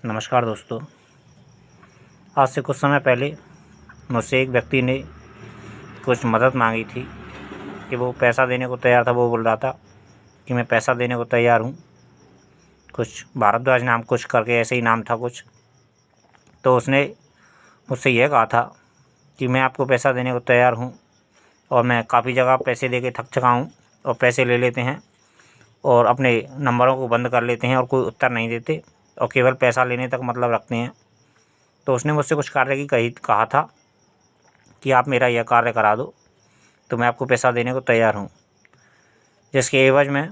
नमस्कार दोस्तों। आज से कुछ समय पहले मुझसे एक व्यक्ति ने कुछ मदद मांगी थी कि वो पैसा देने को तैयार था। वो बोल रहा था कि मैं पैसा देने को तैयार हूँ। कुछ भारद्वाज नाम कुछ करके ऐसे ही नाम था कुछ। तो उसने मुझसे यह कहा था कि मैं आपको पैसा देने को तैयार हूँ और मैं काफ़ी जगह पैसे दे के थक चुका हूँ और पैसे ले लेते हैं और अपने नंबरों को बंद कर लेते हैं और कोई उत्तर नहीं देते और केवल पैसा लेने तक मतलब रखते हैं। तो उसने मुझसे कुछ कार्य की कहा था कि आप मेरा यह कार्य करा दो तो मैं आपको पैसा देने को तैयार हूँ। जिसके एवज में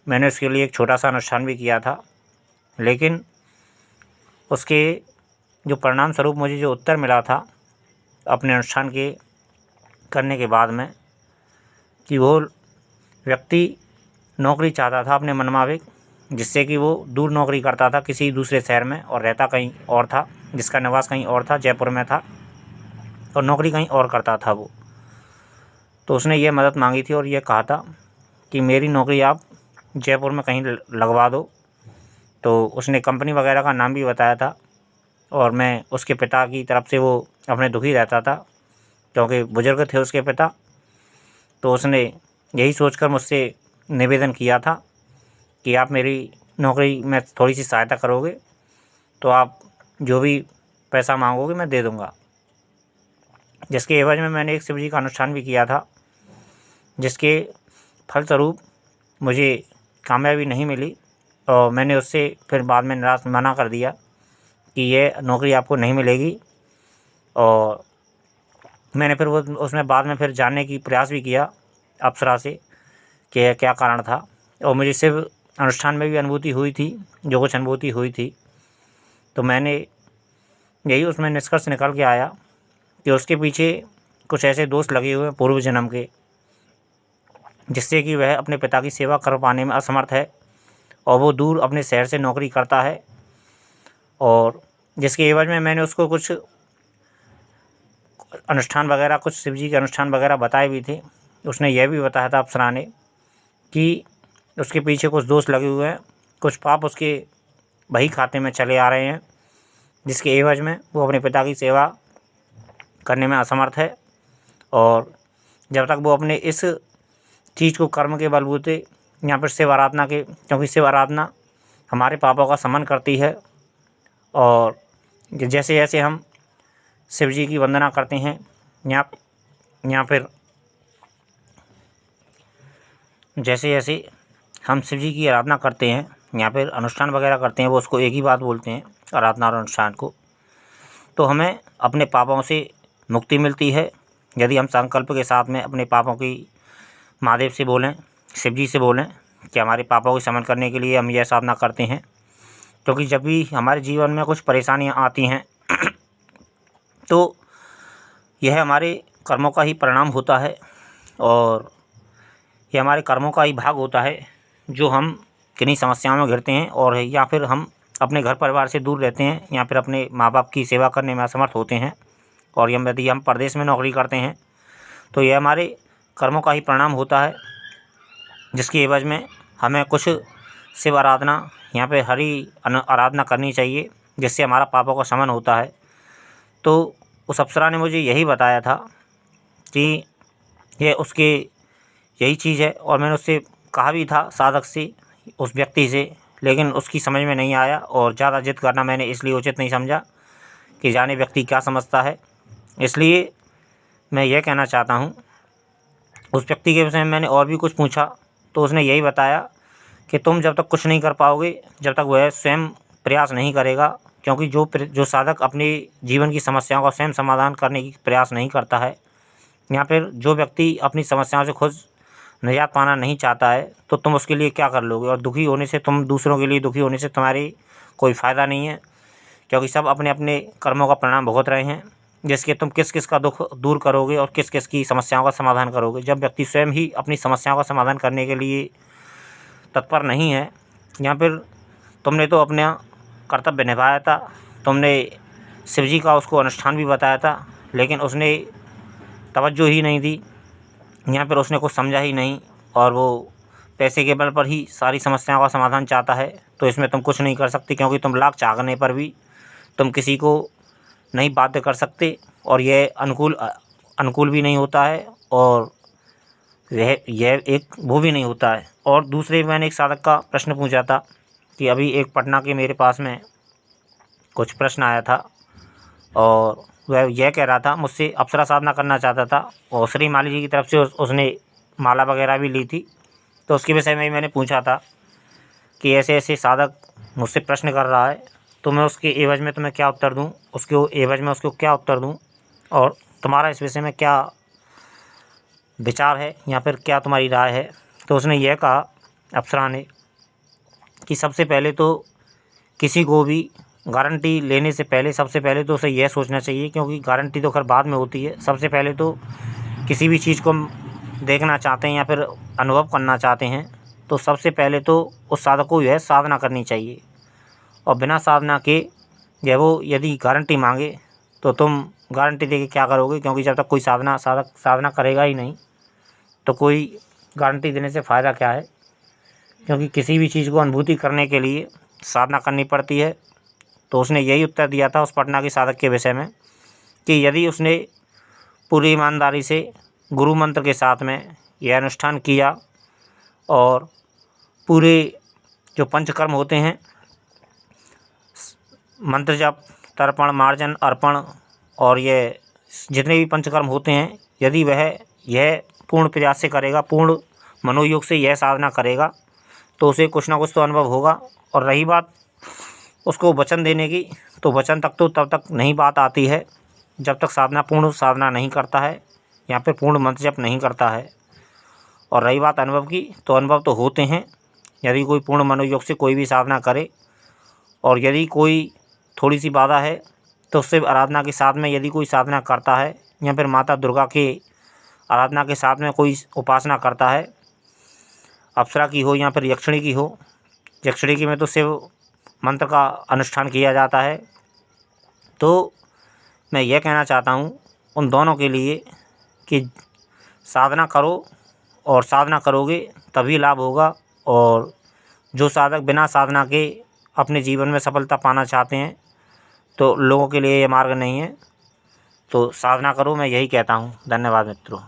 मैंने उसके लिए एक छोटा सा अनुष्ठान भी किया था, लेकिन उसके जो परिणाम स्वरूप मुझे जो उत्तर मिला था अपने अनुष्ठान के करने के बाद में, कि वो व्यक्ति नौकरी चाहता था अपने मनमाफिक, जिससे कि वो दूर नौकरी करता था किसी दूसरे शहर में और रहता कहीं और था, जिसका निवास कहीं और था, जयपुर में था और नौकरी कहीं और करता था वो। तो उसने ये मदद मांगी थी और ये कहा था कि मेरी नौकरी आप जयपुर में कहीं लगवा दो। तो उसने कंपनी वगैरह का नाम भी बताया था और मैं उसके पिता की तरफ से वो अपने दुखी रहता था क्योंकि बुजुर्ग थे उसके पिता। तो उसने यही सोचकर मुझसे निवेदन किया था कि आप मेरी नौकरी में थोड़ी सी सहायता करोगे तो आप जो भी पैसा मांगोगे मैं दे दूँगा। जिसके एवज में मैंने एक शिव जी का अनुष्ठान भी किया था, जिसके फलस्वरूप मुझे कामयाबी नहीं मिली और मैंने उससे फिर बाद में मना कर दिया कि ये नौकरी आपको नहीं मिलेगी। और मैंने फिर वो उसमें बाद में फिर जानने की प्रयास भी किया अप्सरा से कि क्या कारण था, और मुझे शिव अनुष्ठान में भी अनुभूति हुई थी, जो कुछ अनुभूति हुई थी। तो मैंने यही उसमें निष्कर्ष निकल के आया कि उसके पीछे कुछ ऐसे दोष लगे हुए हैं पूर्व जन्म के, जिससे कि वह अपने पिता की सेवा कर पाने में असमर्थ है और वो दूर अपने शहर से नौकरी करता है। और जिसके एवज में मैंने उसको कुछ अनुष्ठान वगैरह, कुछ शिव जी के अनुष्ठान वगैरह बताए भी थे। उसने यह भी बताया था अप्सरा ने कि उसके पीछे कुछ दोष लगे हुए हैं, कुछ पाप उसके बही खाते में चले आ रहे हैं, जिसके एवज में वो अपने पिता की सेवा करने में असमर्थ है। और जब तक वो अपने इस चीज़ को कर्म के बलबूते यहाँ पर शिव आराधना के, क्योंकि शिव आराधना हमारे पापों का शमन करती है और जैसे जैसे हम शिव जी की वंदना करते हैं या फिर जैसे जैसे हम शिव जी की आराधना करते हैं या फिर अनुष्ठान वगैरह करते हैं, वो उसको एक ही बात बोलते हैं, आराधना और अनुष्ठान को, तो हमें अपने पापों से मुक्ति मिलती है यदि हम संकल्प के साथ में अपने पापों की महादेव से बोलें, शिव जी से बोलें कि हमारे पापों को शमन करने के लिए हम यह साधना करते हैं। क्योंकि जब भी हमारे जीवन में कुछ परेशानियां आती हैं तो यह हमारे कर्मों का ही परिणाम होता है और यह हमारे कर्मों का ही भाग होता है जो हम किन्हीं समस्याओं में घिरते हैं और या फिर हम अपने घर परिवार से दूर रहते हैं या फिर अपने माँ बाप की सेवा करने में असमर्थ होते हैं। और यदि हम परदेश में नौकरी करते हैं तो यह हमारे कर्मों का ही परिणाम होता है, जिसकी एवज में हमें कुछ शिव आराधना यहाँ पे हरि आराधना करनी चाहिए, जिससे हमारा पापों का शमन होता है। तो उस अप्सरा ने मुझे यही बताया था कि यह उसके यही चीज़ है और मैंने उससे कहा भी था साधक से, उस व्यक्ति से, लेकिन उसकी समझ में नहीं आया और ज़्यादा जिद करना मैंने इसलिए उचित नहीं समझा कि जाने व्यक्ति क्या समझता है। इसलिए मैं यह कहना चाहता हूँ, उस व्यक्ति के विषय में मैंने और भी कुछ पूछा तो उसने यही बताया कि तुम जब तक कुछ नहीं कर पाओगे, जब तक वह स्वयं प्रयास नहीं करेगा, क्योंकि जो साधक अपने जीवन की समस्याओं का स्वयं समाधान करने की प्रयास नहीं करता है या फिर जो व्यक्ति अपनी समस्याओं से खुद निजात पाना नहीं चाहता है, तो तुम उसके लिए क्या कर लोगे। और दुखी होने से, तुम दूसरों के लिए दुखी होने से तुम्हारी कोई फ़ायदा नहीं है, क्योंकि सब अपने अपने कर्मों का परिणाम भुगत रहे हैं, जिसके तुम किस किस का दुख दूर करोगे और किस किस की समस्याओं का समाधान करोगे। जब व्यक्ति स्वयं ही अपनी समस्याओं का समाधान करने के लिए तत्पर नहीं है, या फिर तुमने तो अपना कर्तव्य निभाया था, तुमने शिव जी का उसको अनुष्ठान भी बताया था, लेकिन उसने तवज्जो ही नहीं दी या फिर उसने कुछ समझा ही नहीं और वो पैसे के बल पर ही सारी समस्याओं का समाधान चाहता है तो इसमें तुम कुछ नहीं कर सकते, क्योंकि तुम लाख चाहने पर भी तुम किसी को नहीं बाध्य कर सकते और यह अनुकूल भी नहीं होता है और यह एक वो भी नहीं होता है। और दूसरे मैंने एक साधक का प्रश्न पूछा था कि अभी एक पटना के मेरे पास में कुछ प्रश्न आया था और वह यह कह रहा था, मुझसे अप्सरा साधना करना चाहता था और श्री माली जी की तरफ से उसने माला वगैरह भी ली थी। तो उसके विषय में मैंने पूछा था कि ऐसे ऐसे साधक मुझसे प्रश्न कर रहा है तो मैं उसके एवज में तुम्हें क्या उत्तर दूं, उसके एवज में उसको क्या उत्तर दूं और तुम्हारा इस विषय में क्या विचार है या फिर क्या तुम्हारी राय है। तो उसने यह कहा, अप्सरा ने, कि सबसे पहले तो किसी को भी गारंटी लेने से पहले सबसे पहले तो उसे यह सोचना चाहिए, क्योंकि गारंटी तो खैर बाद में होती है, सबसे पहले तो किसी भी चीज़ को देखना चाहते हैं या फिर अनुभव करना चाहते हैं तो सबसे पहले तो उस साधक को जो है साधना करनी चाहिए। और बिना साधना के जब वो यदि गारंटी मांगे तो तुम गारंटी देके क्या करोगे, क्योंकि जब तक कोई साधक साधना करेगा ही नहीं तो कोई गारंटी देने से फ़ायदा क्या है, क्योंकि किसी भी चीज़ को अनुभूति करने के लिए साधना करनी पड़ती है। तो उसने यही उत्तर दिया था उस पटना के साधक के विषय में कि यदि उसने पूरी ईमानदारी से गुरु मंत्र के साथ में यह अनुष्ठान किया और पूरे जो पंचकर्म होते हैं, मंत्र जप, तर्पण, मार्जन, अर्पण और ये जितने भी पंचकर्म होते हैं, यदि वह यह पूर्ण प्रयास से करेगा, पूर्ण मनोयोग से यह साधना करेगा तो उसे कुछ ना कुछ तो अनुभव होगा। और रही बात उसको वचन देने की, तो वचन तक तो तब तक नहीं बात आती है जब तक पूर्ण साधना नहीं करता है या फिर पूर्ण मंत्र जप नहीं करता है। और रही बात अनुभव की, तो अनुभव तो होते हैं यदि कोई पूर्ण मनोयोग से कोई भी साधना करे। और यदि कोई थोड़ी सी बाधा है तो उससे आराधना के साथ में यदि कोई साधना करता है या फिर माता दुर्गा के आराधना के साथ में कोई उपासना करता है, अप्सरा की हो या फिर यक्षिणी की हो, यक्षिणी की में तो शिव मंत्र का अनुष्ठान किया जाता है। तो मैं यह कहना चाहता हूँ उन दोनों के लिए कि साधना करो और साधना करोगे तभी लाभ होगा। और जो साधक बिना साधना के अपने जीवन में सफलता पाना चाहते हैं तो लोगों के लिए ये मार्ग नहीं है। तो साधना करो, मैं यही कहता हूँ। धन्यवाद मित्रों।